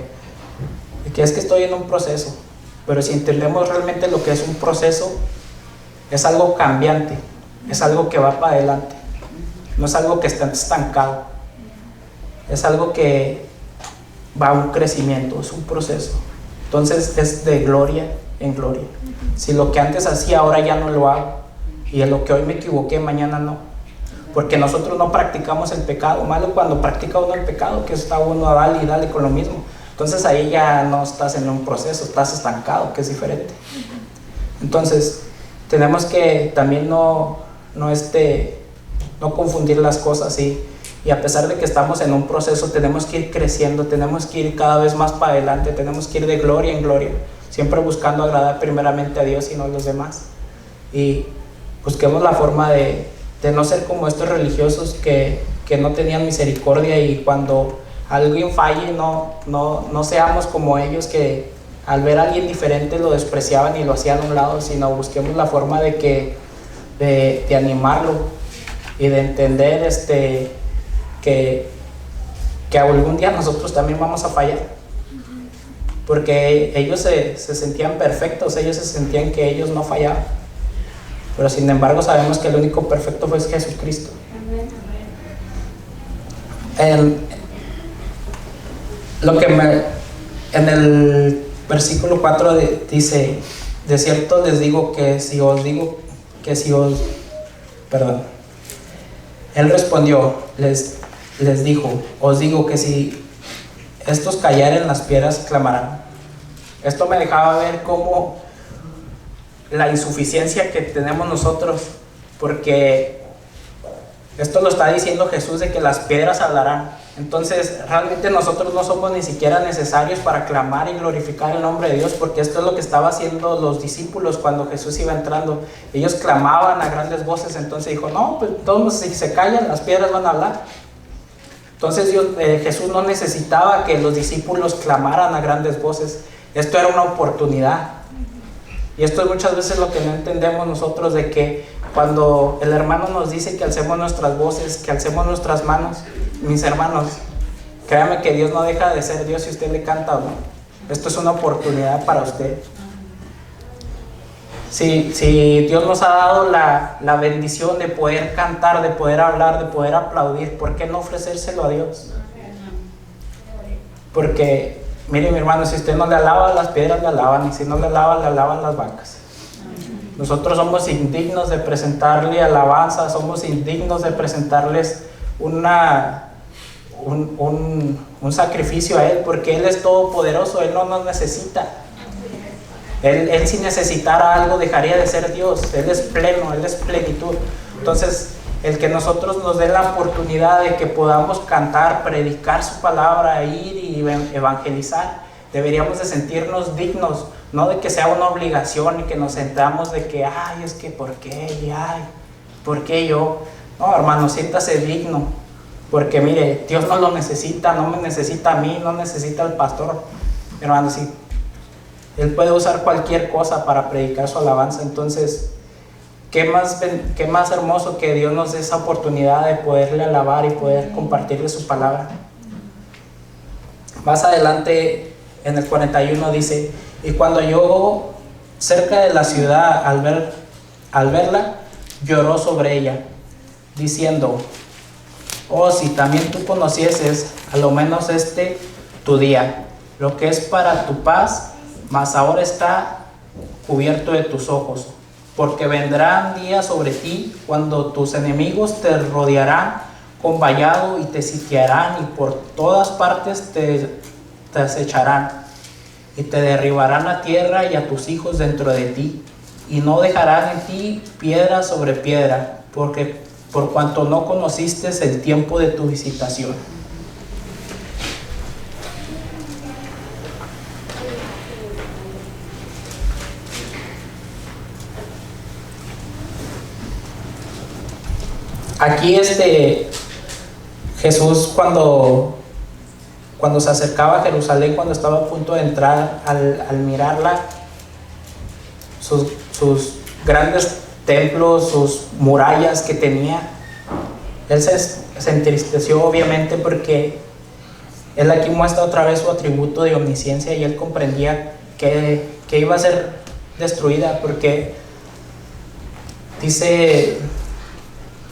Speaker 1: es que estoy en un proceso, pero si entendemos realmente lo que es un proceso, es algo cambiante, es algo que va para adelante, no es algo que está estancado, es algo que va a un crecimiento, es un proceso. Entonces es de gloria en gloria. Si lo que antes hacía ahora ya no lo hago, y en lo que hoy me equivoqué mañana no, porque nosotros no practicamos el pecado. Malo cuando practica uno el pecado, que está uno a dale y dale con lo mismo. Entonces ahí ya no estás en un proceso, estás estancado, que es diferente. Entonces tenemos que también no confundir las cosas. Y Y a pesar de que estamos en un proceso, tenemos que ir creciendo, tenemos que ir cada vez más para adelante, tenemos que ir de gloria en gloria, siempre buscando agradar primeramente a Dios y no a los demás. Y busquemos la forma de no ser como estos religiosos que no tenían misericordia, y cuando alguien falle no seamos como ellos, que al ver a alguien diferente lo despreciaban y lo hacían a un lado, sino busquemos la forma de animarlo y de entender que algún día nosotros también vamos a fallar, porque ellos se sentían perfectos, ellos se sentían que ellos no fallaban, pero sin embargo sabemos que el único perfecto fue Jesucristo. En el versículo 4 dice: de cierto les digo que Él respondió, les dijo: os digo que si estos cayeren, las piedras clamarán. Esto me dejaba ver cómo la insuficiencia que tenemos nosotros, porque esto lo está diciendo Jesús, de que las piedras hablarán. Entonces realmente nosotros no somos ni siquiera necesarios para clamar y glorificar el nombre de Dios, porque esto es lo que estaban haciendo los discípulos cuando Jesús iba entrando. Ellos clamaban a grandes voces. Entonces dijo: no, pues todos, si se callan, las piedras van a hablar. Entonces Jesús no necesitaba que los discípulos clamaran a grandes voces. Esto era una oportunidad. Y esto es muchas veces lo que no entendemos nosotros, de que cuando el hermano nos dice que alcemos nuestras voces, que alcemos nuestras manos, mis hermanos, créame que Dios no deja de ser Dios si usted le canta o no. Esto es una oportunidad para usted. Si Dios nos ha dado la bendición de poder cantar, de poder hablar, de poder aplaudir, ¿por qué no ofrecérselo a Dios? Porque, mire mi hermano, si usted no le alaba, las piedras le alaban, y si no le alaban las vacas. Nosotros somos indignos de presentarle alabanza, somos indignos de presentarles un sacrificio a Él, porque Él es todopoderoso, Él no nos necesita. Él si necesitara algo dejaría de ser Dios. Él es pleno, Él es plenitud. Entonces, el que nosotros nos dé la oportunidad de que podamos cantar, predicar su palabra, ir y evangelizar, deberíamos de sentirnos dignos, no de que sea una obligación y que nos sentamos de que, ay, es que ¿por qué? Y, ay, ¿por qué yo? No, hermano, siéntase digno, porque mire, Dios no lo necesita, no me necesita a mí, no necesita al pastor. Hermano, sí, Él puede usar cualquier cosa para predicar su alabanza. Entonces, ¿qué más hermoso que Dios nos dé esa oportunidad de poderle alabar y poder compartirle su palabra? Más adelante, en el 41 dice: y cuando llegó cerca de la ciudad, al verla, lloró sobre ella, diciendo: oh, si también tú conocieses a lo menos tu día, lo que es para tu paz, mas ahora está cubierto de tus ojos, porque vendrán días sobre ti cuando tus enemigos te rodearán con vallado y te sitiarán, y por todas partes te acecharán y te derribarán a tierra y a tus hijos dentro de ti, y no dejarán en ti piedra sobre piedra, porque por cuanto no conociste el tiempo de tu visitación. Aquí Jesús cuando se acercaba a Jerusalén, cuando estaba a punto de entrar, al mirarla, sus grandes templos, sus murallas que tenía, Él se entristeció obviamente, porque Él aquí muestra otra vez su atributo de omnisciencia, y Él comprendía que iba a ser destruida, porque dice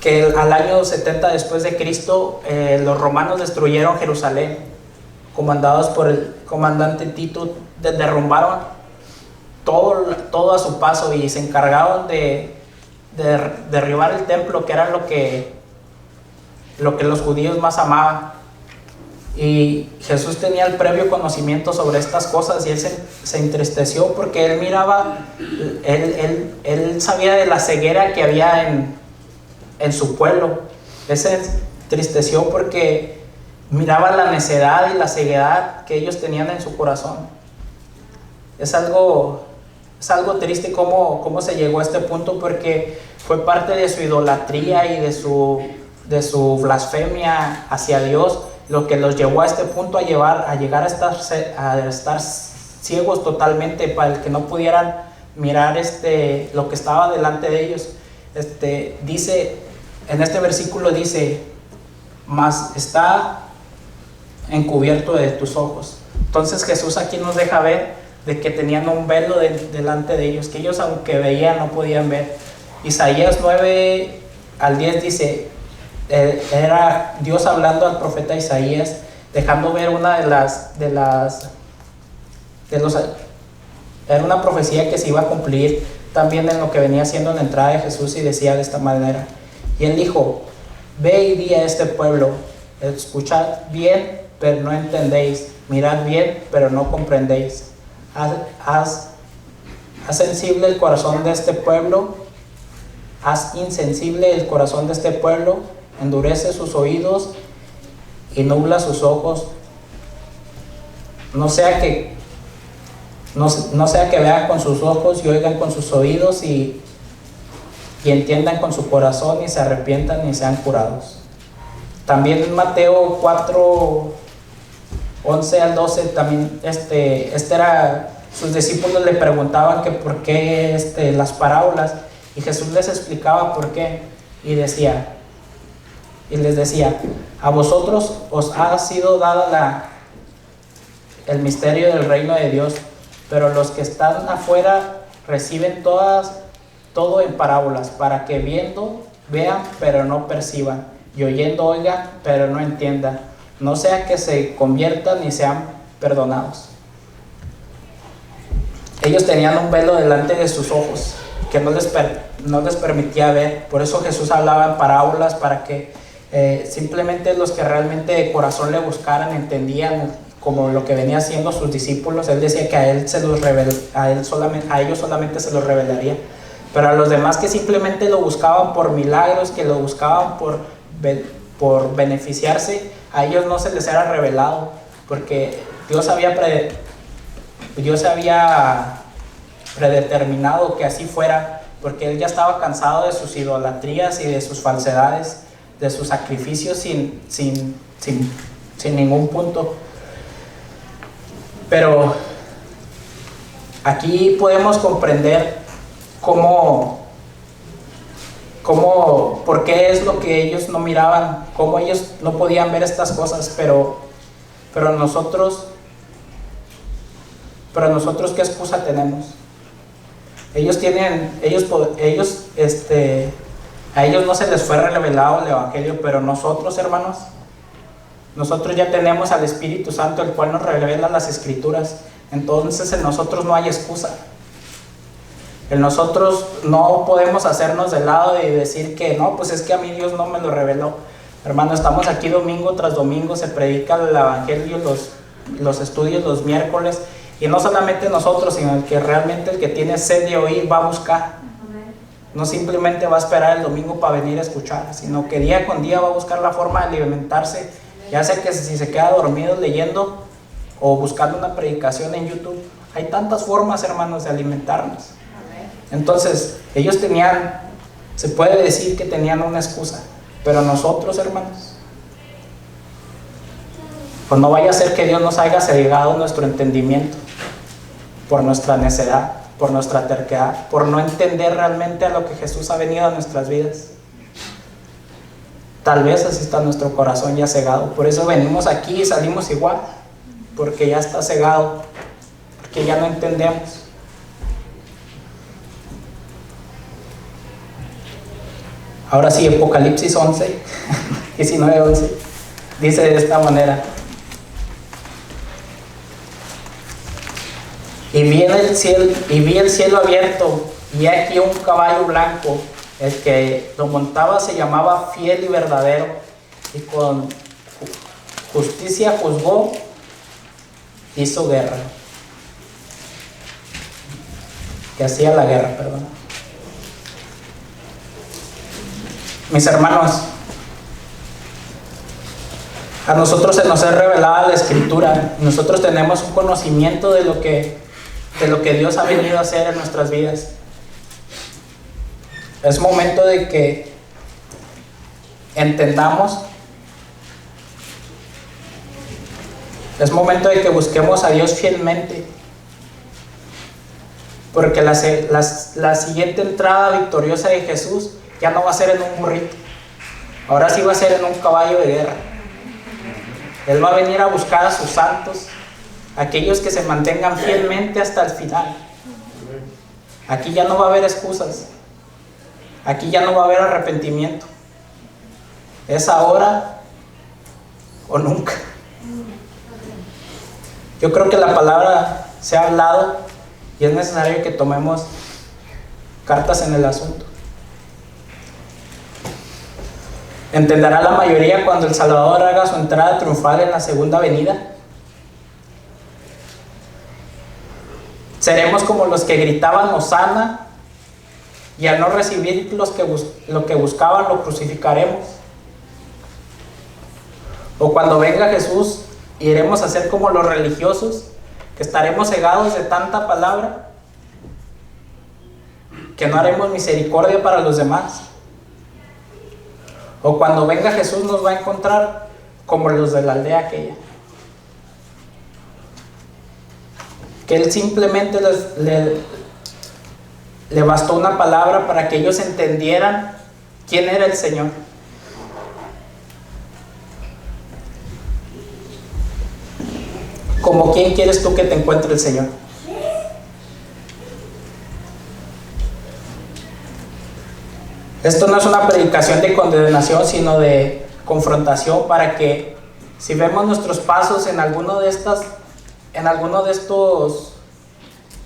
Speaker 1: que al año 70 después de Cristo, los romanos destruyeron Jerusalén, comandados por el comandante Tito. Derrumbaron todo a su paso, y se encargaron de derribar el templo, que era lo que los judíos más amaban. Y Jesús tenía el previo conocimiento sobre estas cosas, y Él se entristeció porque Él miraba, Él sabía de la ceguera que había en su pueblo. Él se entristeció porque miraba la necedad y la ceguedad que ellos tenían en su corazón. Es algo triste cómo se llegó a este punto, porque fue parte de su idolatría y de su blasfemia hacia Dios lo que los llevó a este punto, a llegar a estar ciegos totalmente, para que no pudieran mirar lo que estaba delante de ellos. Dice, en este versículo dice, mas está encubierto de tus ojos. Entonces Jesús aquí nos deja ver de que tenían un velo delante de ellos, que ellos aunque veían no podían ver. Isaías 9-10 dice, era Dios hablando al profeta Isaías, dejando ver era una profecía que se iba a cumplir también en lo que venía siendo la entrada de Jesús, y decía de esta manera, y él dijo, ve y di a este pueblo, escuchad bien, pero no entendéis, mirad bien, pero no comprendéis. Haz sensible el corazón de este pueblo, haz insensible el corazón de este pueblo, endurece sus oídos y nubla sus ojos, no sea que vean con sus ojos y oigan con sus oídos y entiendan con su corazón y se arrepientan y sean curados. También en Mateo 4:11-12 también sus discípulos le preguntaban que por qué las parábolas, y Jesús les explicaba por qué, y les decía, a vosotros os ha sido dada el misterio del reino de Dios, pero los que están afuera reciben todo en parábolas, para que viendo vean pero no perciban, y oyendo oigan pero no entiendan, no sea que se conviertan y sean perdonados. Ellos tenían un velo delante de sus ojos que no les permitía ver. Por eso Jesús hablaba en parábolas, para que simplemente los que realmente de corazón le buscaran entendían, como lo que venía haciendo sus discípulos. Él decía que a ellos solamente se los revelaría, pero a los demás que simplemente lo buscaban por milagros, que lo buscaban por beneficiarse, a ellos no se les era revelado, porque Dios había predeterminado que así fuera, porque Él ya estaba cansado de sus idolatrías y de sus falsedades, de sus sacrificios sin ningún punto. Pero aquí podemos comprender por qué es lo que ellos no miraban, cómo ellos no podían ver estas cosas, pero nosotros ¿qué excusa tenemos? A ellos no se les fue revelado el evangelio, pero nosotros, hermanos, nosotros ya tenemos al Espíritu Santo, el cual nos revela las Escrituras. Entonces en nosotros no hay excusa. En nosotros no podemos hacernos de lado y decir que no, pues es que a mí Dios no me lo reveló. Hermano, estamos aquí domingo tras domingo, se predica el evangelio, los estudios los miércoles, y no solamente nosotros, sino el que tiene sed de oír va a buscar. No simplemente va a esperar el domingo para venir a escuchar, sino que día con día va a buscar la forma de alimentarse, ya sea que si se queda dormido leyendo o buscando una predicación en YouTube. Hay tantas formas, hermanos, de alimentarnos. Entonces, ellos se puede decir que tenían una excusa, pero nosotros, hermanos, pues no vaya a ser que Dios nos haya cegado nuestro entendimiento por nuestra necedad, por nuestra terquedad, por no entender realmente a lo que Jesús ha venido a nuestras vidas. Tal vez así está nuestro corazón ya cegado. Por eso venimos aquí y salimos igual, porque ya está cegado, porque ya no entendemos. Ahora sí, Apocalipsis 11, 19-11, dice de esta manera: y vi el cielo abierto, y aquí un caballo blanco. El que lo montaba se llamaba Fiel y Verdadero, y con justicia juzgó, hizo guerra. Que hacía la guerra, perdón. Mis hermanos, A nosotros se nos es revelada la Escritura. Nosotros tenemos un conocimiento de lo que Dios ha venido a hacer en nuestras vidas. Es momento de que entendamos. Es momento de que busquemos a Dios fielmente. Porque la siguiente entrada victoriosa de Jesús ya no va a ser en un burrito. Ahora sí va a ser en un caballo de guerra. Él va a venir a buscar a sus santos, aquellos que se mantengan fielmente hasta el final. Aquí ya no va a haber excusas. Aquí ya no va a haber arrepentimiento. Es ahora o nunca. Yo creo que la palabra se ha hablado y es necesario que tomemos cartas en el asunto. ¿Entenderá la mayoría cuando el Salvador haga su entrada triunfal en la segunda venida? ¿Seremos como los que gritaban Hosana y al no recibir lo que buscaban lo crucificaremos? ¿O cuando venga Jesús iremos a ser como los religiosos, que estaremos cegados de tanta palabra que no haremos misericordia para los demás? O cuando venga Jesús nos va a encontrar como los de la aldea aquella, que Él simplemente le bastó una palabra para que ellos entendieran quién era el Señor. ¿Como quién quieres tú que te encuentre el Señor? Esto no es una predicación de condenación, sino de confrontación, para que si vemos nuestros pasos en alguno de estos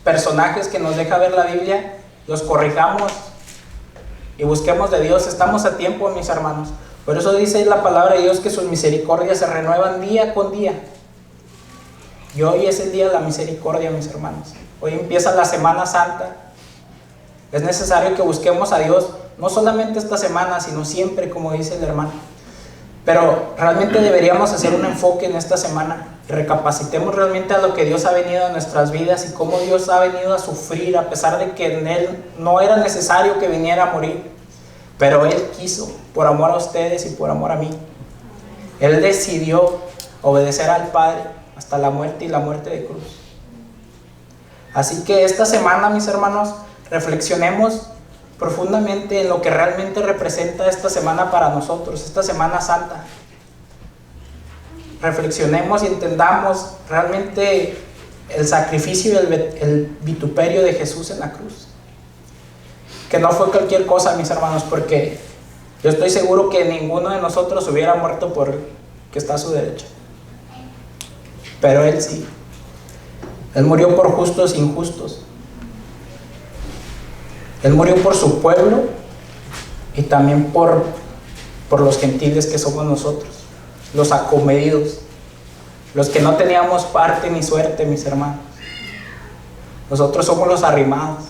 Speaker 1: personajes que nos deja ver la Biblia, los corrijamos y busquemos de Dios. Estamos a tiempo, mis hermanos. Por eso dice la palabra de Dios que sus misericordias se renuevan día con día. Y hoy es el día de la misericordia, mis hermanos. Hoy empieza la Semana Santa. Es necesario que busquemos a Dios, no solamente esta semana, sino siempre, como dice el hermano. Pero realmente deberíamos hacer un enfoque en esta semana y recapacitemos realmente a lo que Dios ha venido a nuestras vidas y cómo Dios ha venido a sufrir, a pesar de que en Él no era necesario que viniera a morir. Pero Él quiso, por amor a ustedes y por amor a mí. Él decidió obedecer al Padre hasta la muerte y la muerte de cruz. Así que esta semana, mis hermanos, reflexionemos profundamente en lo que realmente representa esta semana para nosotros, esta Semana Santa. Reflexionemos y entendamos realmente el sacrificio y el vituperio de Jesús en la cruz. Que no fue cualquier cosa, mis hermanos, porque yo estoy seguro que ninguno de nosotros hubiera muerto por que está a su derecha. Pero Él sí. Él murió por justos e injustos. Él murió por su pueblo y también por los gentiles que somos nosotros, los acomedidos, los que no teníamos parte ni suerte, mis hermanos. Nosotros somos los arrimados.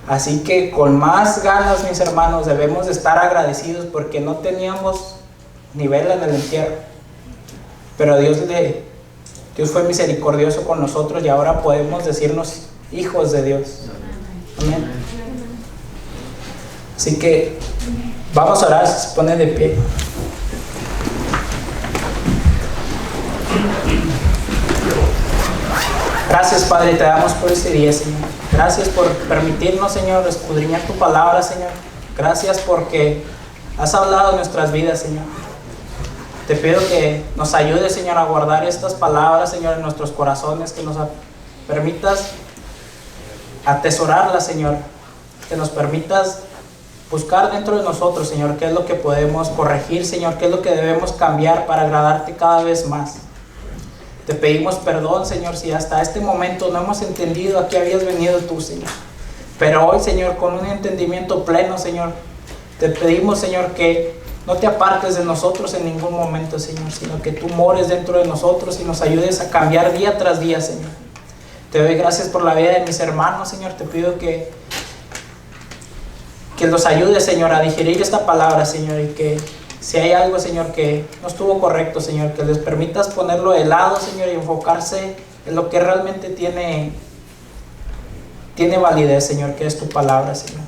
Speaker 1: Así que con más ganas, mis hermanos, debemos de estar agradecidos porque no teníamos nivel en el entierro. Pero Dios fue misericordioso con nosotros y ahora podemos decirnos hijos de Dios. Amén. Así que vamos a orar, se pone de pie. Gracias, Padre, te damos por este día, Señor. Gracias por permitirnos, Señor, escudriñar tu palabra, Señor. Gracias porque has hablado en nuestras vidas, Señor. Te pido que nos ayudes, Señor, a guardar estas palabras, Señor, en nuestros corazones, que nos permitas atesorarlas, Señor, que nos permitas buscar dentro de nosotros, Señor, qué es lo que podemos corregir, Señor, qué es lo que debemos cambiar para agradarte cada vez más. Te pedimos perdón, Señor, si hasta este momento no hemos entendido a qué habías venido tú, Señor. Pero hoy, Señor, con un entendimiento pleno, Señor, te pedimos, Señor, que no te apartes de nosotros en ningún momento, Señor, sino que tú mores dentro de nosotros y nos ayudes a cambiar día tras día, Señor. Te doy gracias por la vida de mis hermanos, Señor. Te pido que los ayudes, Señor, a digerir esta palabra, Señor, y que Si hay algo, Señor, que no estuvo correcto, Señor, que les permitas ponerlo de lado, Señor, y enfocarse en lo que realmente tiene validez, Señor, que es tu palabra, Señor.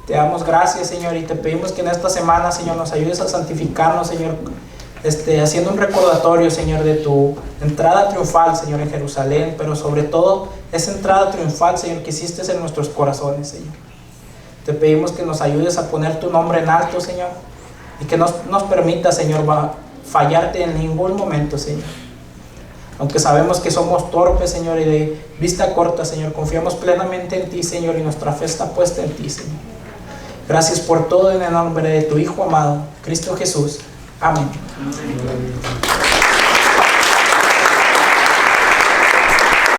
Speaker 1: Te damos gracias, Señor, y te pedimos que en esta semana, Señor, nos ayudes a santificarnos, Señor, haciendo un recordatorio, Señor, de tu entrada triunfal, Señor, en Jerusalén, pero sobre todo esa entrada triunfal, Señor, que hiciste en nuestros corazones, Señor. Te pedimos que nos ayudes a poner tu nombre en alto, Señor, y que nos permita, Señor, fallarte en ningún momento, Señor. Aunque sabemos que somos torpes, Señor, y de vista corta, Señor, confiamos plenamente en ti, Señor, y nuestra fe está puesta en ti, Señor. Gracias por todo en el nombre de tu Hijo amado, Cristo Jesús. Amén.